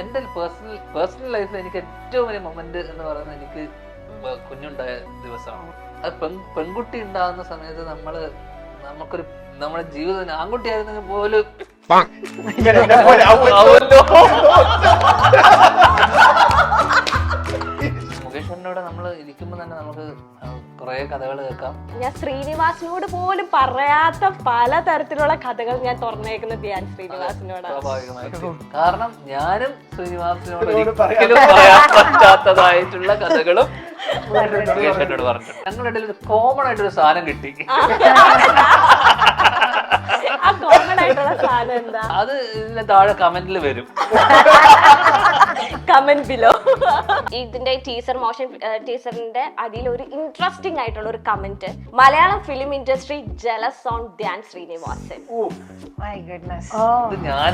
എന്റെ പേഴ്സണൽ ലൈഫിൽ എനിക്ക് ഏറ്റവും വലിയ മൊമെന്റ് എന്ന് പറയുന്നത് എനിക്ക് കുഞ്ഞുണ്ടായ ദിവസമാണ്. അത് പെൺകുട്ടി ഉണ്ടാകുന്ന സമയത്ത് നമുക്കൊരു നമ്മുടെ ജീവിതം ആൺകുട്ടിയായിരുന്നെങ്കിൽ പോലും മുകേഷിനോട് നമ്മൾ ഇരിക്കുമ്പോൾ തന്നെ നമുക്ക് കുറെ കഥകൾ കേൾക്കാം. ഞാൻ ശ്രീനിവാസിനോട് പോലും പറയാത്ത പല തരത്തിലുള്ള കഥകൾ ഞാൻ തുറന്നേക്കുന്ന ധ്യാൻ ശ്രീനിവാസിനോടാണ്. സ്വാഭാവികമായിട്ടും. കാരണം ഞാനും ശ്രീനിവാസിനോട് ഒരിക്കലും പറയാൻ പറ്റാത്തതായിട്ടുള്ള കഥകളും മുകേഷിനോട് പറഞ്ഞു. ഞങ്ങളുടെ ഇടയിൽ ഒരു കോമൺ ആയിട്ടൊരു സാധനം കിട്ടി. ആ കോമൺ ആയിട്ടുള്ള സാധനം എന്താ? അത് ഇതിന്റെ താഴെ കമന്റിൽ വരും. Comment below. ഇതിന്റെ ടീച്ചറിന്റെ അതിൽ ഒരു ഇൻട്രസ്റ്റിംഗ് ആയിട്ടുള്ള ഒരു comment, Malayalam film industry jealous on Dhyan Sreenivasan. ഇത് ഞാൻ